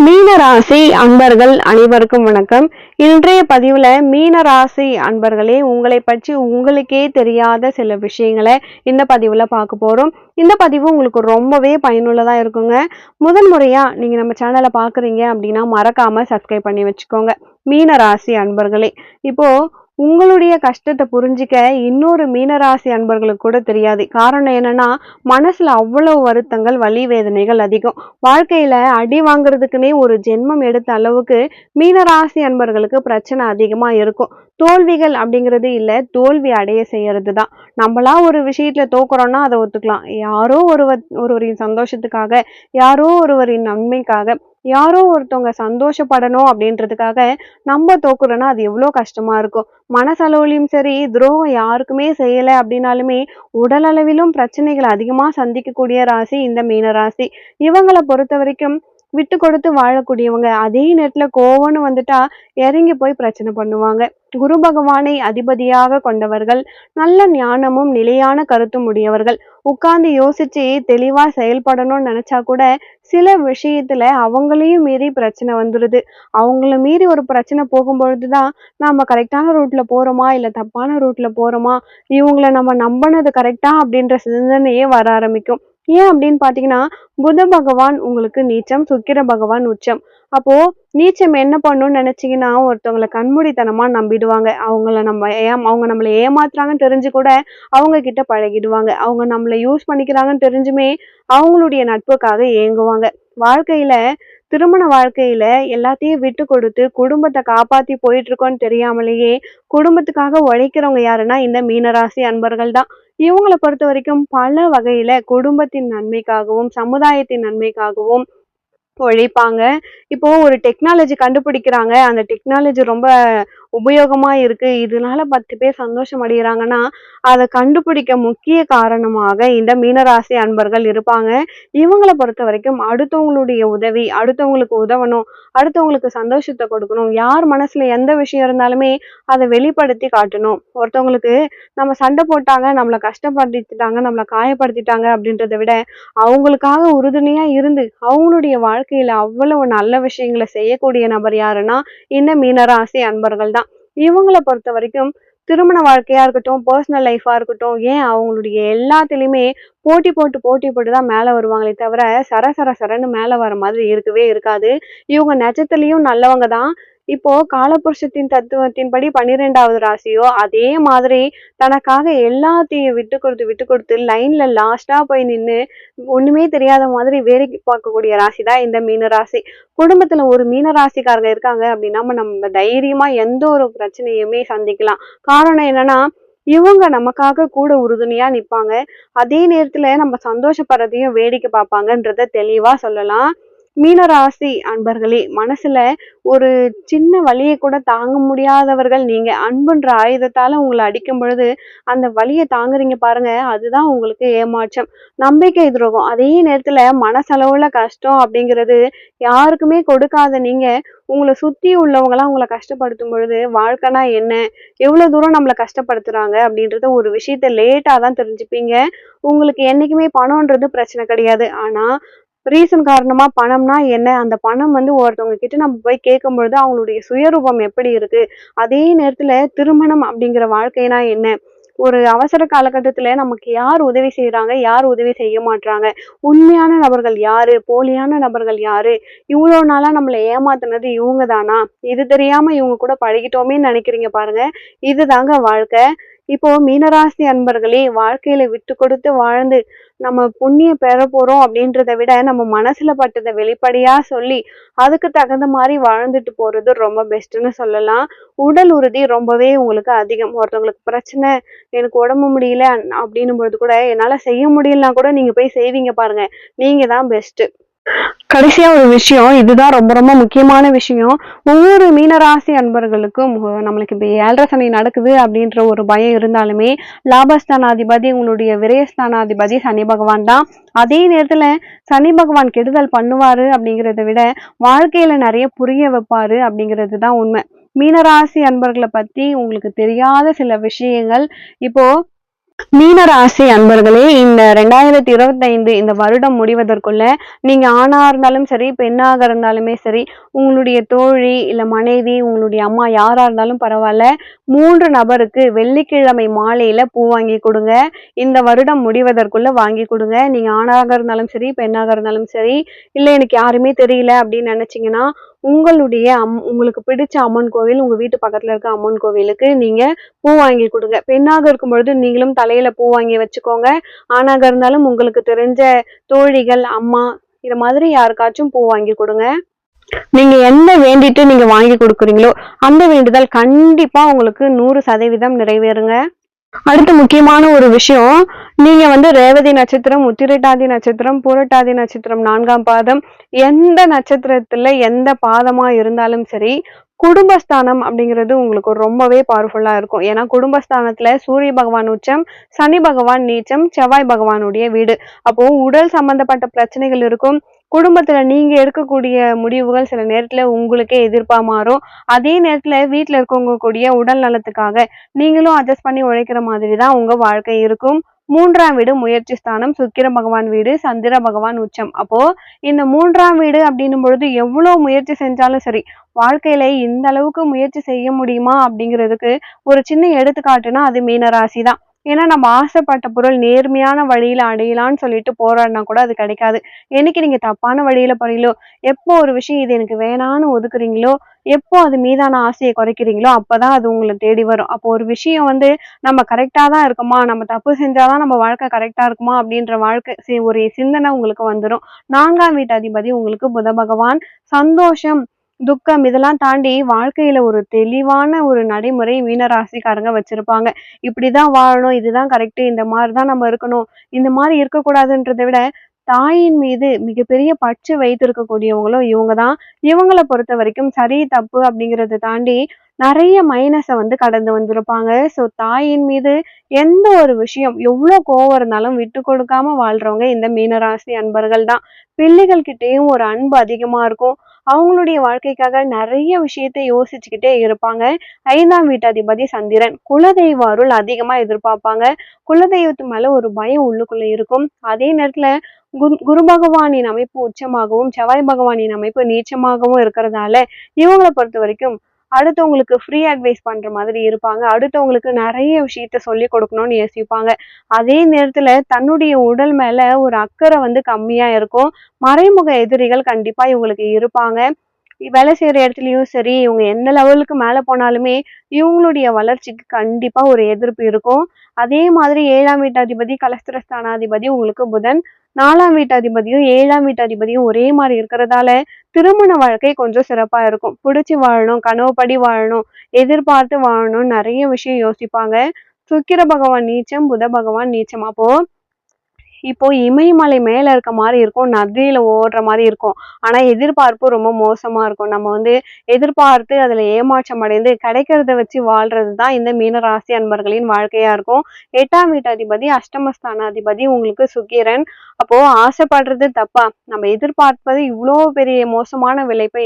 மீனராசி அன்பர்கள் அனைவருக்கும் வணக்கம். இன்றைய பதிவுல மீனராசி அன்பர்களே, உங்களை பற்றி உங்களுக்கே தெரியாத சில விஷயங்களை இந்த பதிவுல பார்க்க போறோம். இந்த பதிவு உங்களுக்கு ரொம்பவே பயனுள்ளதா இருக்குங்க. முதல் முறையா நீங்க நம்ம சேனலை பாக்குறீங்க அப்படின்னா மறக்காம சப்ஸ்கிரைப் பண்ணி வச்சுக்கோங்க. மீனராசி அன்பர்களே, இப்போ உங்களுடைய கஷ்டத்தை புரிஞ்சிக்க இன்னொரு மீனராசி அன்பர்களுக்கு கூட தெரியாது. காரணம் என்னன்னா, மனசுல அவ்வளவு வருத்தங்கள், வலி வேதனைகள் அதிகம். வாழ்க்கையில அடி வாங்குறதுக்குன்னே ஒரு ஜென்மம் எடுத்த அளவுக்கு மீனராசி அன்பர்களுக்கு பிரச்சனை அதிகமா இருக்கும். தோல்விகள் அப்படிங்கிறது இல்ல, தோல்வி அடைய செய்யறது தான். நம்மளா ஒரு விஷயத்துல தோக்குறோம்னா அதை ஒத்துக்கலாம். யாரோ ஒருவரின் சந்தோஷத்துக்காக, யாரோ ஒருவரின் நன்மைக்காக, யாரோ ஒருத்தவங்க சந்தோஷப்படணும் அப்படின்றதுக்காக நம்ம தோக்குறோம்னா அது எவ்வளவு கஷ்டமா இருக்கும். மனசளவுலயும் சரி, துரோகம் யாருக்குமே செய்யல அப்படின்னாலுமே உடல் அளவிலும் பிரச்சனைகள் அதிகமா சந்திக்கக்கூடிய ராசி இந்த மீன ராசி. இவங்களை பொறுத்த வரைக்கும் விட்டு கொடுத்து வாழக்கூடியவங்க. அதே நேரத்துல கோவம்னு வந்துட்டா இறங்கி போய் பிரச்சனை பண்ணுவாங்க. குரு பகவானை அதிபதியாக கொண்டவர்கள், நல்ல ஞானமும் நிலையான கருத்தும் உடையவர்கள். உட்கார்ந்து யோசிச்சு தெளிவா செயல்படணும்னு நினைச்சா கூட சில விஷயத்துல அவங்களையும் மீறி பிரச்சனை வந்துருது. அவங்கள மீறி ஒரு பிரச்சனை போகும்பொழுதுதான் நாம கரெக்டான ரூட்ல போறோமா இல்ல தப்பான ரூட்ல போறோமா, இவங்களை நம்ம நம்பினது கரெக்டா அப்படின்ற சிந்தனையே வர ஆரம்பிக்கும். ஏன் அப்படின்னு பாத்தீங்கன்னா, புத பகவான் உங்களுக்கு நீச்சம், சுக்கிர பகவான் உச்சம். அப்போ நீச்சம் என்ன பண்ணணும்னு நினைச்சீங்கன்னா, ஒருத்தவங்களை கண்மூடித்தனமா நம்பிடுவாங்க. அவங்க நம்மளை ஏமாத்துறாங்கன்னு தெரிஞ்சு கூட அவங்க கிட்ட பழகிடுவாங்க. அவங்க நம்மளை யூஸ் பண்ணிக்கிறாங்கன்னு தெரிஞ்சுமே அவங்களுடைய நட்புக்காக ஏங்குவாங்க. வாழ்க்கையில, திருமண வாழ்க்கையில எல்லாத்தையும் விட்டு கொடுத்து குடும்பத்தை காப்பாத்தி போயிட்டு இருக்கோம்னு தெரியாமலேயே குடும்பத்துக்காக உழைக்கிறவங்க யாருன்னா இந்த மீனராசி அன்பர்கள் தான். இவங்களை பொறுத்த வரைக்கும் பல வகையில குடும்பத்தின் நன்மைக்காகவும் சமுதாயத்தின் நன்மைக்காகவும் உழைப்பாங்க. இப்போ ஒரு டெக்னாலஜி கண்டுபிடிக்கிறாங்க, அந்த டெக்னாலஜி ரொம்ப உபயோகமா இருக்கு, இதனால 10 பேர் சந்தோஷம் அடைகிறாங்கன்னா அதை கண்டுபிடிக்க முக்கிய காரணமாக இந்த மீனராசி அன்பர்கள் இருப்பாங்க. இவங்களை பொறுத்த வரைக்கும் அடுத்தவங்களுடைய உதவி, அடுத்தவங்களுக்கு உதவணும், அடுத்தவங்களுக்கு சந்தோஷத்தை கொடுக்கணும், யார் மனசுல எந்த விஷயம் இருந்தாலுமே அதை வெளிப்படுத்தி காட்டணும். ஒருத்தவங்களுக்கு நம்ம சண்டை போட்டாங்க, நம்மளை கஷ்டப்படுத்திட்டாங்க, நம்மளை காயப்படுத்திட்டாங்க அப்படின்றத விட அவங்களுக்காக உறுதுணையா இருந்து அவங்களுடைய வாழ்க்கையில அவ்வளவு நல்ல விஷயங்களை செய்யக்கூடிய நபர் யாருன்னா இந்த மீனராசி அன்பர்கள் தான். இவங்களை பொறுத்த வரைக்கும் திருமண வாழ்க்கையா இருக்கட்டும், பர்சனல் லைஃபா இருக்கட்டும், ஏன் அவங்களுடைய எல்லாத்துலயுமே போட்டி போட்டுதான் மேல வருவாங்களே தவிர சரன்னு மேல வர மாதிரி இருக்கவே இருக்காது. இவங்க நட்சத்திரத்திலயும் நல்லவங்க தான். இப்போ காலபுருஷத்தின் தத்துவத்தின்படி 12வது ராசியோ அதே மாதிரி தனக்காக எல்லாத்தையும் விட்டு கொடுத்து லைன்ல லாஸ்டா போய் நின்னு ஒண்ணுமே தெரியாத மாதிரி வேடிக்கை பார்க்கக்கூடிய ராசி தான் இந்த மீனராசி. குடும்பத்துல ஒரு மீனராசிக்காரங்க இருக்காங்க அப்படின்னா நம்ம தைரியமா எந்த ஒரு பிரச்சனையுமே சந்திக்கலாம். காரணம் என்னன்னா, இவங்க நமக்காக கூட உறுதுணையா நிப்பாங்க. அதே நேரத்துல நம்ம சந்தோஷப்படுறதையும் வேடிக்கை பார்ப்பாங்கன்றத தெளிவா சொல்லலாம். மீனராசி அன்பர்களே, மனசுல ஒரு சின்ன வலியை கூட தாங்க முடியாதவர்கள் நீங்க. அன்புன்ற ஆயுதத்தால உங்களை அடிக்கும் பொழுது அந்த வலியை தாங்குறீங்க பாருங்க, அதுதான் உங்களுக்கு ஏமாற்றம், நம்பிக்கை துரோகம். அதே நேரத்துல மனசளவுல கஷ்டம் அப்படிங்கிறது யாருக்குமே கொடுக்காத நீங்க உங்களை சுத்தி உள்ளவங்கலாம் உங்களை கஷ்டப்படுத்தும் பொழுது வாழ்க்கைனா என்ன, எவ்வளவு தூரம் நம்மளை கஷ்டப்படுத்துறாங்க அப்படின்றத ஒரு விஷயத்த லேட்டா தான் தெரிஞ்சுப்பீங்க. உங்களுக்கு என்னைக்குமே பணம்ன்றது பிரச்சனை கிடையாது. ஆனா ரீசன் காரணமா பணம்னா என்ன, அந்த பணம் ஒருத்தவங்க கிட்ட நம்ம போய் கேட்கும் பொழுது அவங்களுடைய சுயரூபம் எப்படி இருக்கு, அதே நேரத்துல திருமணம் அப்படிங்கிற வாழ்க்கைனா என்ன, ஒரு அவசர காலகட்டத்துல நமக்கு யார் உதவி செய்யறாங்க, யார் உதவி செய்ய மாட்டாங்க, உண்மையான நபர்கள் யாரு, போலியான நபர்கள் யாரு, இவ்வளவு நாளா நம்மளை ஏமாத்துனது இவங்க தானா, இது தெரியாம இவங்க கூட பழகிட்டோமே நினைக்கிறீங்க பாருங்க, இதுதாங்க வாழ்க்கை. இப்போ மீனராசி அன்பர்களே, வாழ்க்கையில விட்டு கொடுத்து வாழ்ந்து நம்ம புண்ணியம் பெற போறோம் அப்படின்றத விட நம்ம மனசுல பட்டதை வெளிப்படையா சொல்லி அதுக்கு தகுந்த மாதிரி வாழ்ந்துட்டு போறது ரொம்ப பெஸ்ட்னு சொல்லலாம். உடல் உறுதி ரொம்பவே உங்களுக்கு அதிகம். ஒருத்தவங்களுக்கு பிரச்சனை, எனக்கு உடம்பு முடியல அப்படின்னும் பொழுது கூட என்னால செய்ய முடியலன்னா கூட நீங்க போய் செய்வீங்க பாருங்க, நீங்க தான் பெஸ்ட். கடைசியா ஒரு விஷயம், இதுதான் ரொம்ப ரொம்ப முக்கியமான விஷயம். ஒவ்வொரு மீனராசி அன்பர்களுக்கும் நம்மளுக்கு இப்ப 7.5 சனி நடக்குது அப்படின்ற ஒரு பயம் இருந்தாலுமே லாபஸ்தானாதிபதி, உங்களுடைய விரயஸ்தானாதிபதி சனி பகவான் தான். அதே நேரத்துல சனி பகவான் கெடுதல் பண்ணுவாரு அப்படிங்கிறத விட வாழ்க்கையில நிறைய புரிய வைப்பாரு அப்படிங்கிறது தான் உண்மை. மீனராசி அன்பர்களை பத்தி உங்களுக்கு தெரியாத சில விஷயங்கள் இப்போ மீன ராசி அன்பர்களே, இந்த 2025 இந்த வருடம் முடிவதற்குள்ள நீங்க ஆணா இருந்தாலும் சரி, பெண்ணாக இருந்தாலுமே சரி, உங்களுடைய தோழி, இல்ல மனைவி, உங்களுடைய அம்மா யாரா இருந்தாலும் பரவால்ல. 3 நபருக்கு வெள்ளிக்கிழமை மாலையில பூ வாங்கி குடுங்க. இந்த வருடம் முடிவதற்குள்ள வாங்கி குடுங்க. நீங்க ஆணாக இருந்தாலும் சரி, பெண்ணாக இருந்தாலும் சரி, இல்ல எனக்கு யாருமே தெரியல அப்படின்னு நெனச்சீங்கன்னா, உங்களுடைய உங்களுக்கு பிடிச்ச அம்மன் கோவில், உங்க வீட்டு பக்கத்துல இருக்க அம்மன் கோவிலுக்கு நீங்க பூ வாங்கி குடுங்க. பெண்ணாக இருக்கும்பொழுது நீங்களும் தலையில பூ வாங்கி வச்சுக்கோங்க. ஆணாக இருந்தாலும் உங்களுக்கு தெரிஞ்ச தோழிகள், அம்மா இது மாதிரி யாருக்காச்சும் பூ வாங்கி குடுங்க. நீங்க என்ன வேண்டிட்டு நீங்க வாங்கி குடுக்குறீங்களோ, அந்த வேண்டுதல் கண்டிப்பா உங்களுக்கு 100% நிறைவேறுங்க. அடுத்து முக்கியமான ஒரு விஷயம், நீங்க ரேவதி நட்சத்திரம், உத்திரட்டாதி நட்சத்திரம், பூரட்டாதி நட்சத்திரம் 4ஆம் பாதம், எந்த நட்சத்திரத்துல எந்த பாதமா இருந்தாலும் சரி, குடும்பஸ்தானம் அப்படிங்கிறது உங்களுக்கு ரொம்பவே பவர்ஃபுல்லா இருக்கும். ஏன்னா குடும்பஸ்தானத்துல சூரிய பகவான் உச்சம், சனி பகவான் நீச்சம், செவ்வாய் பகவானுடைய வீடு. அப்போ உடல் சம்பந்தப்பட்ட பிரச்சனைகள் இருக்கும். குடும்பத்துல நீங்க எடுக்கக்கூடிய முடிவுகள் சில நேரத்துல உங்களுக்கே எதிர்ப்பா மாறும். அதே நேரத்துல வீட்ல இருக்கவங்க கூடிய உடல் நலத்துக்காக நீங்களும் அட்ஜஸ்ட் பண்ணி உழைக்கிற மாதிரி தான் உங்க வாழ்க்கை இருக்கும். 3ஆம் வீடு முயற்சி ஸ்தானம், சுக்கிர பகவான் வீடு, சந்திர பகவான் உச்சம். அப்போ இந்த 3ஆம் வீடு அப்படின்னும் பொழுது எவ்வளோ முயற்சி செஞ்சாலும் சரி, வாழ்க்கையில இந்த அளவுக்கு முயற்சி செய்ய முடியுமா அப்படிங்கிறதுக்கு ஒரு சின்ன எடுத்துக்காட்டுனா அது மீன ராசி தான். ஏன்னா நம்ம ஆசைப்பட்ட பொருள் நேர்மையான வழியில அடையலான்னு சொல்லிட்டு போராடினா கூட அது கிடைக்காது. என்னைக்கு நீங்க தப்பான வழியில போறீங்களோ, எப்போ ஒரு விஷயம் இது எனக்கு வேணான்னு ஒதுக்குறீங்களோ, எப்போ அது மீதான ஆசைய குறைக்கிறீங்களோ, அப்பதான் அது உங்கள தேடி வரும். அப்போ ஒரு விஷயம் நம்ம கரெக்ட்டா தான் இருக்கோமா? நம்ம தப்பு செஞ்சா தான் நம்ம வாழ்க்கை கரெக்ட்டா இருக்குமா? அப்படின்ற வாழ்க்கை ஒரு சிந்தனை உங்களுக்கு வந்துரும். 4ஆம் வீட்டு அதிபதி உங்களுக்கு புத பகவான். சந்தோஷம், துக்கம் இதெல்லாம் தாண்டி வாழ்க்கையில ஒரு தெளிவான ஒரு நடைமுறை மீன ராசிக்காரங்க வச்சிருப்பாங்க. இப்படிதான் வாழணும், இதுதான் கரெக்ட்டு, இந்த மாரி தான் நம்ம இருக்கணும், இந்த மாரி இருக்கக்கூடாதுன்றத விட, தாயின் மீது மிகப்பெரிய பற்று வைத்திருக்கக்கூடியவங்களும் இவங்க தான். இவங்கள பொறுத்தவரைக்கும் சரி, தப்பு அப்படிங்கிறத தாண்டி நெறைய மைனஸ கடந்து வந்திருப்பாங்க. ஸோ தாயின் மீது எந்த ஒரு விஷயம் எவ்ளோ கோவம் இருந்தாலும் விட்டு கொடுக்காம வாழ்றவங்க இந்த மீனராசி அன்பர்கள் தான். பிள்ளைகள் கிட்டயும் ஒரு அன்பு அதிகமா இருக்கும். அவங்களுடைய வாழ்க்கைக்காக நெறைய விஷயத்த யோசிச்சுக்கிட்டே இருப்பாங்க. 5ஆம் வீட்டு அதிபதி சந்திரன். குலதெய்வ அருள் அதிகமா எதிர்பார்ப்பாங்க. குலதெய்வத்து மேல ஒரு பயம் உள்ளுக்குள்ள இருக்கும். அதே நேரத்துல குரு பகவானின் அமைப்பு உச்சமாகவும், செவ்வாய் பகவானின் அமைப்பு நீச்சமாகவும் இருக்கிறதால, இவங்கள பொறுத்தவரைக்கும் அடுத்தவங்களுக்கு ஃப்ரீ அட்வைஸ் பண்ற மாதிரி இருப்பாங்க. அடுத்தவங்களுக்கு நெறைய விஷயத்த சொல்லிக் கொடுக்கணும்னு யோசிப்பாங்க. அதே நேரத்துல தன்னுடைய உடல் மேல ஒரு அக்கறை கம்மியா இருக்கும். மறைமுக எதிரிகள் கண்டிப்பா இவங்களுக்கு இருப்பாங்க. வேலை செய்யற இடத்துலயும் சரி, இவங்க எந்த லெவலுக்கு மேல போனாலுமே, இவங்களுடைய வளர்ச்சிக்கு கண்டிப்பா ஒரு எதிர்ப்பு இருக்கும். அதே மாதிரி 7ஆம் வீட்டு அதிபதி, கலஸ்திரஸ்தானாதிபதி உங்களுக்கு புதன். 4ஆம் வீட்டு அதிபதியும், 7ஆம் வீட்டு அதிபதியும் ஒரே மாரி இருக்கிறதால, திருமண வாழ்க்கை கொஞ்சம் சிறப்பா இருக்கும். புடிச்சு வாழணும், கனவுப்படி வாழணும், எதிர்பார்த்து வாழணும்னு நெறைய விஷயம் யோசிப்பாங்க. சுக்கிர பகவான் நீச்சம், புத பகவான் நீச்சம். அப்போ இப்போ இமயமலை மேல இருக்க மாரி இருக்கும். நதியில ஓடுற மாரி இருக்கும். ஆனா எதிர்பார்ப்பு ரொம்ப மோசமா இருக்கும். நம்ம எதிர்பார்த்து அதுல ஏமாற்றம் அடைந்து கிடைக்கிறத வச்சு வாழ்றது தான் இந்த மீனராசி அன்பர்களின் வாழ்க்கையா இருக்கும். 8ஆம் வீட்டு அதிபதி, அஷ்டமஸ்தானாதிபதி உங்களுக்கு சுக்கிரன். அப்போ ஆசைப்படுறது தப்பா? நம்ம எதிர்பார்ப்பது இவ்ளோ பெரிய மோசமான விளைவை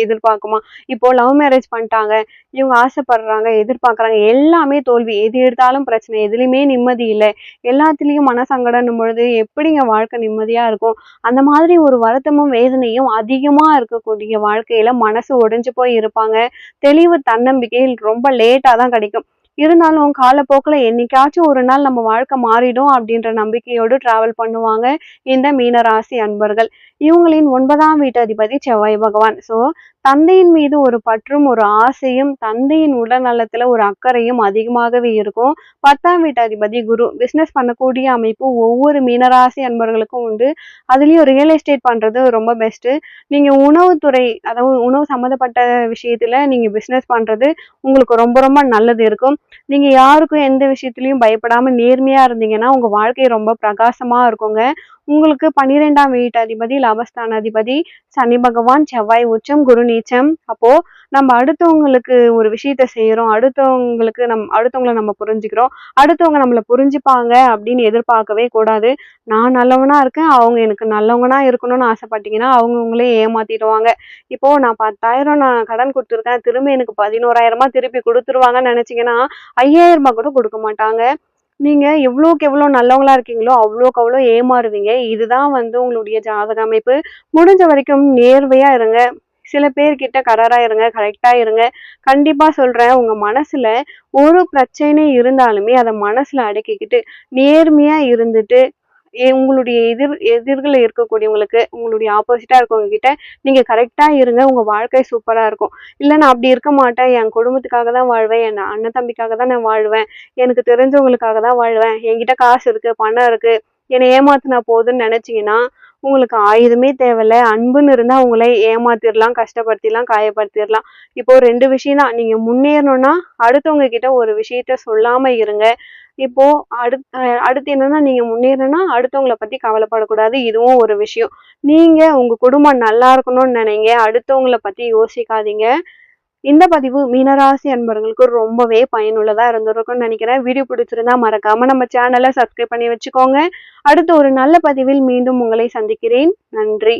எதிர்பார்க்குமா? இப்போ லவ் மேரேஜ் பண்ணிட்டாங்க. இவங்க ஆசைப்படுறாங்க, எதிர்பார்க்குறாங்க. எல்லாமே தோல்வி. எது எடுத்தாலும் பிரச்சனை. எதுலயுமே நிம்மதி இல்ல. எல்லாத்துலயும் மனசங்கடம்னும் பொழுது எப்படிங்க வாழ்க்கை நிம்மதியா இருக்கும்? அந்த மாதிரி ஒரு வருத்தமும், வேதனையும் அதிகமா இருக்கக்கூடிய வாழ்க்கையில மனசு உடைஞ்சு போய் இருப்பாங்க. தெளிவு, தன்னம்பிக்கை ரொம்ப லேட்டா தான் கிடைக்கும். இருந்தாலும் காலப்போக்குல என்னைக்காச்சும் ஒரு நாள் நம்ம வாழ்க்கை மாறிடும் அப்படின்ற நம்பிக்கையோடு டிராவல் பண்ணுவாங்க இந்த மீனராசி அன்பர்கள். இவங்களின் 9ஆம் வீட்டு அதிபதி செவ்வாய் பகவான். ஸோ தந்தையின் மீது ஒரு பற்றும், ஒரு ஆசையும், தந்தையின் உடல் நலத்துல ஒரு அக்கறையும் அதிகமாகவே இருக்கும். 10ஆம் வீட்டு அதிபதி குரு. பிசினஸ் பண்ணக்கூடிய அமைப்பு ஒவ்வொரு மீனராசி அன்பர்களுக்கும் உண்டு. அதுலயும் ரியல் எஸ்டேட் பண்றது ரொம்ப பெஸ்ட்டு. நீங்க உணவுத்துறை, அதாவது உணவு சம்மந்தப்பட்ட விஷயத்துல நீங்க பிசினஸ் பண்றது உங்களுக்கு ரொம்ப ரொம்ப நல்லது இருக்கும். நீங்க யாருக்கும் எந்த விஷயத்துலயும் பயப்படாம நேர்மையா இருந்தீங்கன்னா, உங்க வாழ்க்கை ரொம்ப பிரகாசமா இருக்குங்க. உங்களுக்கு 12ஆம் வீட்டு அதிபதி, லாபஸ்தானாதிபதி சனி பகவான், செவ்வாய் உச்சம், குரு நீச்சம். அப்போ நம்ம அடுத்தவங்களுக்கு ஒரு விஷயத்த செய்றோம். அடுத்தவங்கள நம்ம புரிஞ்சுக்கிறோம். அடுத்தவங்க நம்மள புரிஞ்சுப்பாங்க அப்படின்னு எதிர்பார்க்கவே கூடாது. நான் நல்லவனா இருக்கேன், அவங்க எனக்கு நல்லவங்களா இருக்கணும்னு ஆசைப்பட்டீங்கன்னா, அவங்க உங்களே ஏமாத்திடுவாங்க. இப்போ நான் 10,000 நான் கடன் குடுத்துருக்கேன். திரும்ப எனக்கு 11,000 திருப்பி குடுத்துருவாங்கன்னு நெனச்சீங்கன்னா, ரூ. 5,000 கூட குடுக்க மாட்டாங்க. நீங்க எவ்வளோக்கு எவ்வளோ நல்லவங்களா இருக்கீங்களோ, அவ்வளோக்கு அவ்வளோ ஏமாறுவீங்க. இதுதான் வந்து உங்களுடைய ஜாதக அமைப்பு. முடிஞ்ச வரைக்கும் நேர்மையா இருங்க. சில பேர்கிட்ட கராரா இருங்க, கரெக்ட்டா இருங்க. கண்டிப்பா சொல்றேன், உங்க மனசுல ஒரு பிரச்சனை இருந்தாலுமே, அத மனசுல அடக்கிக்கிட்டு, நேர்மையா இருந்துட்டு, உங்களுடைய எதிர்ல இருக்கக்கூடியவங்களுக்கு, உங்களுடைய ஆப்போசிட்டா இருக்கவங்க கிட்ட நீங்க கரெக்ட்டா இருங்க. உங்க வாழ்க்கை சூப்பரா இருக்கும். இல்ல நான் அப்படி இருக்க மாட்டேன். என் குடும்பத்துக்காக தான் வாழ்வேன். என் அண்ணன் தம்பிக்காக தான் நான் வாழ்வேன். எனக்கு தெரிஞ்சவங்களுக்காக தான் வாழ்வேன். என்கிட்ட காசு இருக்கு, பணம் இருக்கு. என்னை ஏமாத்துனா போதும்ன்னு நெனச்சீங்கன்னா, உங்களுக்கு ஆயுதமே தேவையில்ல. அன்புன்னு இருந்தா உங்கள ஏமாத்திரலாம், கஷ்டப்படுத்திடலாம், காயப்படுத்திரலாம். இப்போ 2 விஷயம் தான். நீங்க முன்னேறணும்னா, அடுத்தவங்க கிட்ட ஒரு விஷயத்த சொல்லாம இருங்க. இப்போ அடுத்து என்னன்னா, நீங்க முன்னேறணும்னா, அடுத்தவங்கள பத்தி கவலைப்படக்கூடாது. இதுவும் ஒரு விஷயம். நீங்க உங்க குடும்பம் நல்லா இருக்கணும்னு நெனைங்க. அடுத்தவங்கள பத்தி யோசிக்காதீங்க. இந்த பதிவு மீனராசி அன்பர்களுக்கு ரொம்பவே பயனுள்ளதா இருந்திருக்கும்னு நெனைக்கிறேன். வீடியோ பிடிச்சிருந்தா மறக்காம நம்ம சேனல சப்ஸ்கிரைப் பண்ணி வச்சுக்கோங்க. அடுத்து ஒரு நல்ல பதிவில் மீண்டும் உங்களை சந்திக்கிறேன். நன்றி.